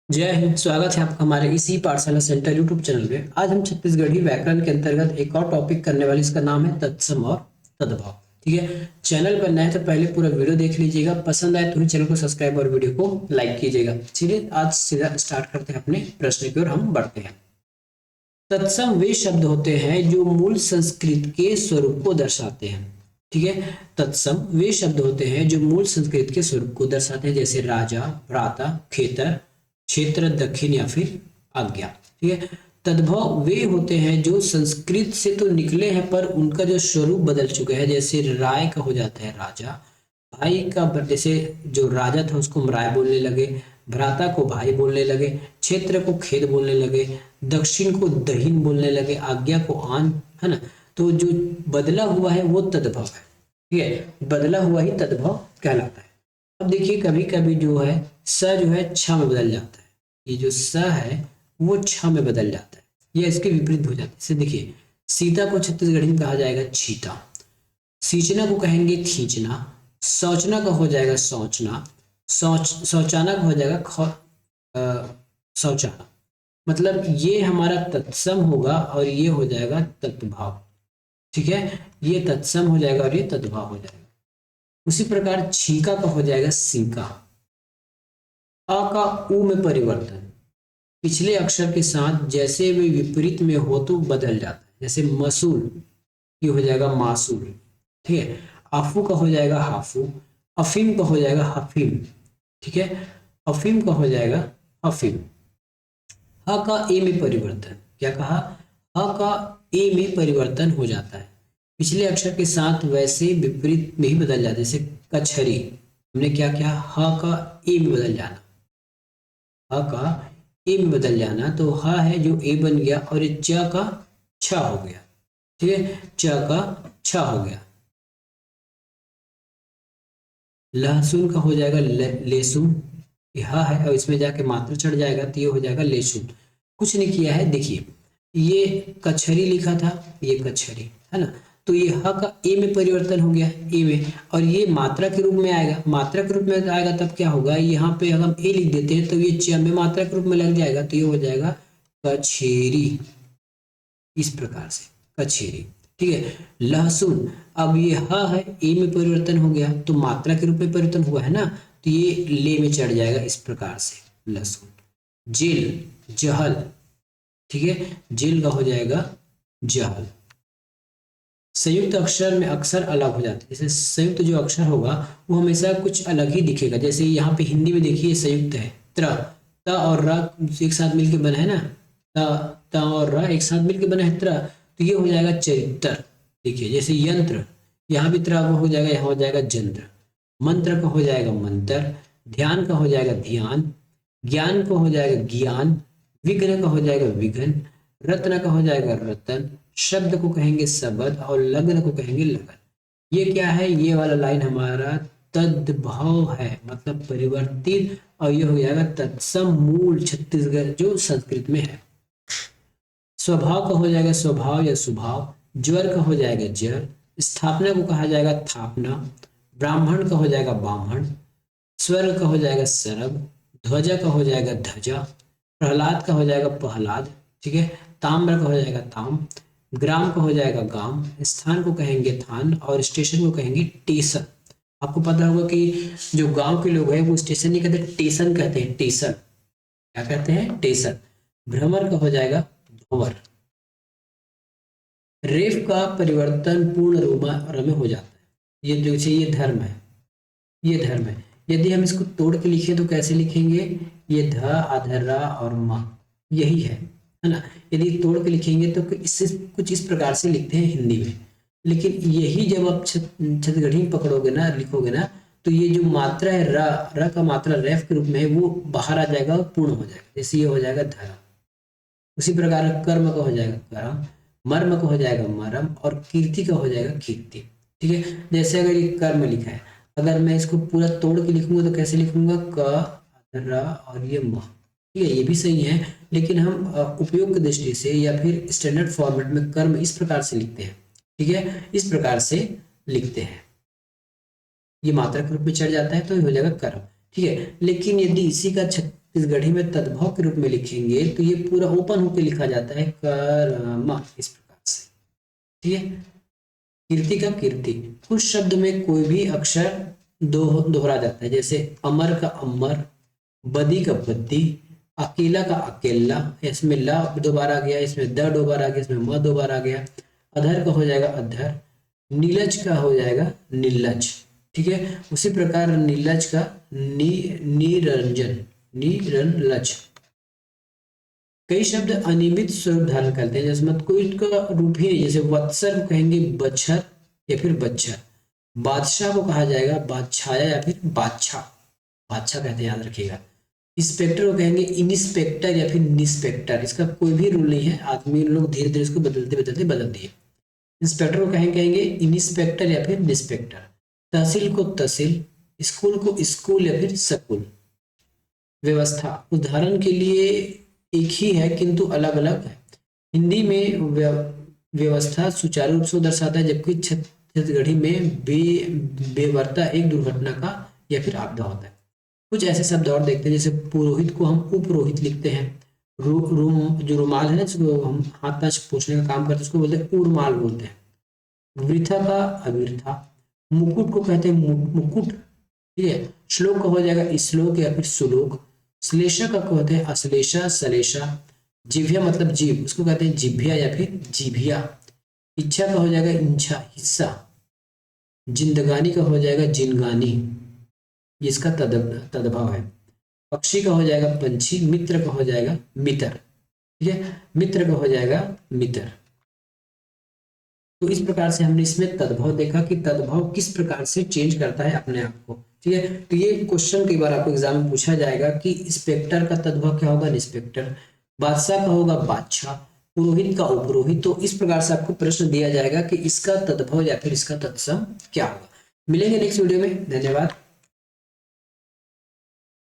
जय हिंद। स्वागत है आपका हमारे इसी पाठशाला सेंटर यूट्यूब चैनल में। आज हम छत्तीसगढ़ी व्याकरण के अंतर्गत एक और टॉपिक करने वाले, इसका नाम है तत्सम और तद्भव। ठीक है, चैनल पर नए हैं तो पहले पूरा वीडियो देख लीजिएगा, पसंद आए तो ही चैनल को सब्सक्राइब और वीडियो को लाइक कीजिएगा। चलिए आज सीधा स्टार्ट करते हैं, अपने प्रश्न की ओर हम बढ़ते हैं। तत्सम वे शब्द होते हैं जो मूल संस्कृत के स्वरूप को दर्शाते हैं। ठीक है, तत्सम वे शब्द होते हैं जो मूल संस्कृत के स्वरूप को दर्शाते हैं, जैसे राजा, भ्राता, खेतर, क्षेत्र, दक्षिण या फिर आज्ञा। ठीक है, तद्भव वे होते हैं जो संस्कृत से तो निकले हैं पर उनका जो स्वरूप बदल चुके हैं, जैसे राय का हो जाता है राजा, भाई का जैसे जो राजा था उसको हम राय बोलने लगे, भ्राता को भाई बोलने लगे, क्षेत्र को खेत बोलने लगे, दक्षिण को दहीन बोलने लगे, आज्ञा को आन, है ना। तो जो बदला हुआ है वो तद्भव है। ठीक है, बदला हुआ ही तद्भव कहलाता है। अब देखिए कभी कभी जो है स जो है छ में बदल जाता है, ये जो स है वो छ में बदल जाता है या इसके विपरीत हो जाता है। जैसे देखिए सीता को छत्तीसगढ़ी में कहा जाएगा छीता, सींचना को कहेंगे खींचना, सोचना का हो जाएगा सोचना, शौचाना का हो जाएगा शौचाना। मतलब ये हमारा तत्सम होगा और ये हो जाएगा तद्भाव। ठीक है, ये तत्सम हो जाएगा और ये तद्भाव हो जाएगा। उसी प्रकार छीका का हो जाएगा सीका। अ का उ में परिवर्तन पिछले अक्षर के साथ जैसे वे विपरीत में हो तो बदल जाता है, जैसे मसूल ये हो जाएगा मासूल। ठीक है, आफू का हो जाएगा हाफू, अफीम का हो जाएगा हफीम। ठीक है, अफीम का हो जाएगा अफीम। ह का ए में परिवर्तन, क्या कहा, ह का ए में परिवर्तन हो जाता है, पिछले अक्षर के साथ वैसे विपरीत में ही बदल जाता है, जैसे कछरी हमने क्या किया, ह का ए में बदल जाना, ह का ए में बदल जाना, तो ह है जो ए बन गया और ये च का छ हो गया। ठीक है, च का छ हो गया। लहसुन का हो जाएगा लेसुन, यह है और इसमें जाके मात्रा चढ़ जाएगा तो ये हो जाएगा लेसुन। कुछ नहीं किया है, देखिए ये कछरी लिखा था, ये कछरी है ना, तो ये ह का ए में परिवर्तन हो गया, ए में, और ये मात्रा के रूप में आएगा। मात्रा के रूप में आएगा तब क्या होगा, यहाँ पे अगर हम ए लिख देते हैं तो ये च में मात्रा के रूप में लग जाएगा, तो ये हो जाएगा कछेरी। इस प्रकार से कछेरी। ठीक है, लहसुन, अब ये ह है ए में परिवर्तन हो गया तो मात्रा के रूप में परिवर्तन हुआ है ना, तो ये ले में चढ़ जाएगा, इस प्रकार से लहसुन। जेल, जहल। ठीक है, जेल का हो जाएगा जहल। संयुक्त अक्षर में अक्षर अलग हो जाते हैं, जैसे संयुक्त जो अक्षर होगा वो हमेशा कुछ अलग ही दिखेगा। जैसे यहाँ पे हिंदी में देखिए संयुक्त है त्र, त और र एक साथ मिलके बना है ना, त और र एक साथ मिलके बना है त्र, तो ये हो जाएगा चरित्र। देखिए जैसे यंत्र, यहाँ भी त्र हो जाएगा, यहाँ हो जाएगा जंत्र। मंत्र का हो जाएगा मंत्र, ध्यान का हो जाएगा ध्यान, ज्ञान का हो जाएगा ज्ञान, विघ्न का हो जाएगा विघ्न, रत्न का हो जाएगा रतन, शब्द को कहेंगे शब्द और लग्न को कहेंगे लगन। ये क्या है, ये वाला लाइन हमारा तद्भव है, मतलब परिवर्तित, और ये हो जाएगा तत्सम मूल छत्तीसगढ़ जो संस्कृत में है। स्वभाव का हो जाएगा स्वभाव या स्वभाव, ज्वर का हो जाएगा जर, स्थापना को कहा जाएगा थापना, ब्राह्मण का हो जाएगा ब्राह्मण, स्वर्ग का हो जाएगा सरग, ध्वजा का हो जाएगा ध्वजा, प्रहलाद का हो जाएगा प्रहलाद। ठीक है, ताम्र का हो जाएगा ताम, ग्राम का हो जाएगा गांव, स्थान को कहेंगे थान और स्टेशन को कहेंगे टेशन। आपको पता होगा कि जो गांव के लोग हैं वो स्टेशन नहीं कहते, टेशन कहते हैं, टेशन। क्या कहते हैं, टेशन। भ्रमर का हो जाएगा भंवर। रेफ का परिवर्तन पूर्ण र में हो जाता है, ये जो ये धर्म है, ये धर्म है। यदि हम इसको तोड़ के लिखें तो कैसे लिखेंगे, ये ध अधरा और म यही है ना। यदि तोड़ के लिखेंगे तो इससे कुछ इस प्रकार से लिखते हैं हिंदी में, लेकिन यही जब आप छत्तीसगढ़ी में पकड़ोगे ना, लिखोगे ना, तो ये जो मात्रा है र का मात्रा रेफ के रूप में है वो बाहर आ जाएगा और पूर्ण हो जाएगा, जैसे ये हो जाएगा धर्म। उसी प्रकार कर्म का हो जाएगा कर्म, मर्म का हो जाएगा मरम और कीर्ति का हो जाएगा कीर्ति। ठीक है, जैसे अगर ये कर्म लिखा है, अगर मैं इसको पूरा तोड़ के लिखूंगा तो कैसे लिखूंगा, क र और ये म। ठीक है, ये भी सही है, लेकिन हम उपयोग की दृष्टि से या फिर स्टैंडर्ड फॉर्मेट में कर्म इस प्रकार से लिखते हैं। ठीक है, इस प्रकार से लिखते हैं, ये मात्रा के रूप में चढ़ जाता है तो ये हो जाएगा कर्म। ठीक है, लेकिन यदि इसी का इस गढ़ी में तद्भव के रूप में लिखेंगे तो ये पूरा ओपन होकर लिखा जाता है कर्म, इस प्रकार से। ठीक है, कीर्ति का कीर्ति, कुछ शब्द में कोई भी अक्षर दोहरा जाता है, जैसे अमर का अमर, बदी का बद्दी, अकेला का अकेला, इसमें ला दोबारा आ गया, इसमें द दोबारा आ गया, इसमें म दोबारा आ गया। अधर का हो जाएगा अधर, नीलज का हो जाएगा नीलज। ठीक है, उसी प्रकार नीलज का निरंजन, निरंलज। कई शब्द अनियमित स्वरूप धारण करते हैं, जैसे मत कोई का रूप ही नहीं, जैसे वत्सर को कहेंगे बच्छर या फिर बच्चर। बादशाह को कहा जाएगा बादशाया या फिर बादशाह, बादशाह कहते हैं, याद रखिएगा। इंस्पेक्टर को कहेंगे इंस्पेक्टर या फिर निस्पेक्टर, इसका कोई भी रूल नहीं है, आदमी लोग धीरे धीरे इसको बदलते बदलते बदल दिए। इंस्पेक्टर को कहेंगे इंस्पेक्टर या फिर निस्पेक्टर। तहसील को तहसील, स्कूल को स्कूल या फिर स्कूल। व्यवस्था उदाहरण के लिए एक ही है किंतु अलग अलग है। हिंदी में व्यवस्था सुचारू रूप से दर्शाता है, जबकि छत्तीसगढ़ी में बेवर्ता एक दुर्घटना का या फिर आपदा होता है। कुछ ऐसे शब्द और देखते हैं, जैसे पुरोहित को हम उपरोहित लिखते हैं। जो रुमाल है ना, जिसको हम हाथ पैर पोंछने का काम करते हैं, उसको बोलते हैं उर्माल बोलते हैं। वृथा का अविर्था। मुकुट को कहते हैं मुकुट। ठीक है, श्लोक का हो जाएगा श्लोक या फिर सुलोक। श्लेषा का कहते हैं अश्लेषा सलेषा। जिभ्या मतलब जीभ, उसको कहते हैं जिभ्या या फिर जीभिया। इच्छा का हो जाएगा इंछा, हिस्सा। जिंदगानी का हो जाएगा जिनगानी, जिसका तद्भव है। पक्षी का हो जाएगा पंछी, मित्र का हो जाएगा मित्र। ठीक है, मित्र का हो जाएगा मित्र। तो इस प्रकार से हमने इसमें तद्भव देखा कि तद्भव किस प्रकार से चेंज करता है अपने आप को। ठीक है, तो ये क्वेश्चन कई बार आपको एग्जाम में पूछा जाएगा कि इंस्पेक्टर का तद्भव क्या होगा, इंस्पेक्टर। बादशाह का होगा बादशाह, पुरोहित का उपरोहित। तो इस प्रकार से आपको प्रश्न दिया जाएगा कि इसका तद्भव या फिर इसका तत्सम क्या होगा। मिलेंगे नेक्स्ट वीडियो में, धन्यवाद।